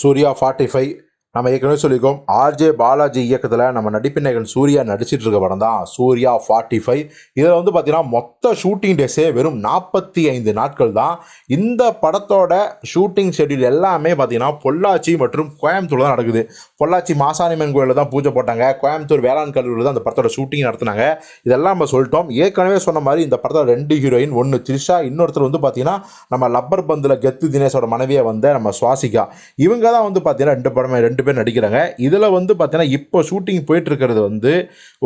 சூர்யா 45 நம்ம ஏற்கனவே சொல்லியிருக்கோம். ஆர்ஜே பாலாஜி இயக்கத்தில் நம்ம நடிப்பின் நாயகன் சூர்யா நடிச்சிட்டு இருக்க படம் தான் சூர்யா 45. இதில் வந்து பார்த்தீங்கன்னா மொத்த ஷூட்டிங் டேஸே வெறும் 45 நாட்கள் தான். இந்த படத்தோட ஷூட்டிங் ஷெட்யூல் எல்லாமே பார்த்தீங்கன்னா பொள்ளாச்சி மற்றும் கோயம்புத்தூர் தான் நடக்குது. பொள்ளாச்சி மாசாணியம்மன் கோயிலில் தான் பூஜை போட்டாங்க. கோயம்புத்தூர் வேளாண் கல்லூரியில் தான் அந்த படத்தோட ஷூட்டிங் நடத்தினாங்க. இதெல்லாம் நம்ம சொல்லிட்டோம். ஏற்கனவே சொன்ன மாதிரி இந்த படத்தோட 2 ஹீரோயின், ஒன்று த்ரிஷா, இன்னொருத்தர் வந்து பார்த்தீங்கன்னா நம்ம லப்பர் பந்தில் கெத்து தினேஷோட மனைவியை வந்த நம்ம சுவாசிகா. இவங்க தான் வந்து பார்த்தீங்கன்னா ரெண்டு பேர் நடிக்கிறாங்க. இதில் வந்து பார்த்தீங்கன்னா இப்போ ஷூட்டிங் போயிட்டு இருக்கிறது வந்து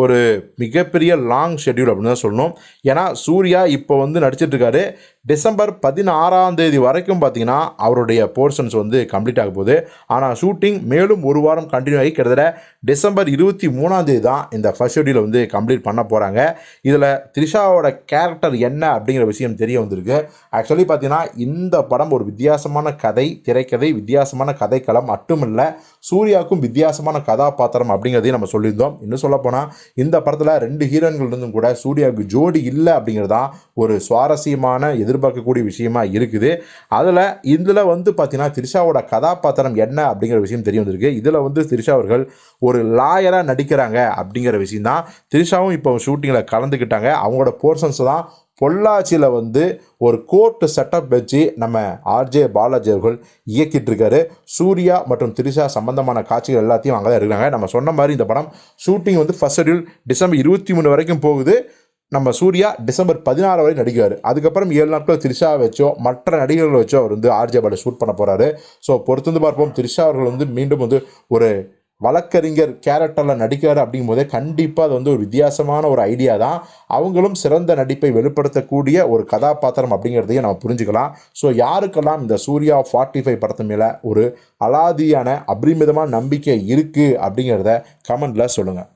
ஒரு மிகப்பெரிய லாங் ஷெட்யூல் அப்படின்னு தான் சொல்லணும். ஏன்னா சூர்யா இப்போ வந்து நடிச்சிட்டு இருக்காரு. டிசம்பர் 16 வரைக்கும் பார்த்தீங்கன்னா அவருடைய போர்ஷன்ஸ் வந்து கம்ப்ளீட் ஆக போகுது. ஆனால் ஷூட்டிங் மேலும் ஒரு வாரம் கண்டினியூ ஆகி கிட்டத்தட்ட டிசம்பர் 23 தான் இந்த ஃபர்ஸ்ட் ஷெட்யூலை வந்து கம்ப்ளீட் பண்ண போகிறாங்க. இதில் த்ரிஷாவோட கேரக்டர் என்ன அப்படிங்கிற விஷயம் தெரிய வந்திருக்கு. ஆக்சுவலி பார்த்தீங்கன்னா இந்த படம் ஒரு வித்தியாசமான திரைக்கதை, வித்தியாசமான கதைக்களம் மட்டுமில்லை, சூர்யாவுக்கும் வித்தியாசமான கதாபாத்திரம் அப்படிங்கிறதையும் நம்ம சொல்லியிருந்தோம். இன்னும் சொல்லப்போனால் இந்த படத்தில் 2 ஹீரோயின்கள் இருந்தும் கூட சூர்யாவுக்கு ஜோடி இல்லை அப்படிங்கிறது தான் ஒரு சுவாரஸ்யமான எதிர்பார்க்கக்கூடிய விஷயமா இருக்குது. இதில் வந்து பார்த்தீங்கன்னா த்ரிஷாவோட கதாபாத்திரம் என்ன அப்படிங்கிற விஷயம் தெரிய வந்திருக்கு. இதில் வந்து த்ரிஷா அவர்கள் ஒரு லாயராக நடிக்கிறாங்க அப்படிங்கிற விஷயம் தான். த்ரிஷாவும் இப்போ ஷூட்டிங்கில் கலந்துக்கிட்டாங்க. அவங்களோட போர்ஷன்ஸ் தான் பொள்ளாச்சியில் வந்து ஒரு கோர்ட் செட்டப் வச்சு நம்ம ஆர்ஜே பாலாஜி அவர்கள் இயக்கிட்டு இருக்காரு. சூர்யா மற்றும் த்ரிஷா சம்பந்தமான காட்சிகள் எல்லாத்தையும் அங்கே தான் இருக்கிறாங்க. நம்ம சொன்ன மாதிரி இந்த படம் ஷூட்டிங் வந்து ஃபர்ஸ்ட் ஷெட்யூல் டிசம்பர் 23 வரைக்கும் போகுது. நம்ம சூர்யா டிசம்பர் 16 வரை நடிக்கிறார். அதுக்கப்புறம் 7 நாட்கள் த்ரிஷா வச்சோ மற்ற நடிகர்களை வச்சோ அவர் வந்து ஆர்ஜே பாலாஜி ஷூட் பண்ண போகிறாரு. ஸோ பொறுத்து பார்ப்போம். த்ரிஷா அவர்கள் வந்து மீண்டும் வந்து ஒரு வழக்கறிஞர் கேரக்டரில் நடிக்கிறார் அப்படிங்கும்போதே கண்டிப்பாக அது வந்து ஒரு வித்தியாசமான ஒரு ஐடியா தான். அவங்களும் சிறந்த நடிப்பை வெளிப்படுத்தக்கூடிய ஒரு கதாபாத்திரம் அப்படிங்கிறதையும் நம்ம புரிஞ்சுக்கலாம். ஸோ யாருக்கெல்லாம் இந்த சூர்யா 45 படத்து மேலே ஒரு அலாதியான அபரிமிதமான நம்பிக்கை இருக்குது அப்படிங்கிறத கமெண்டில் சொல்லுங்கள்.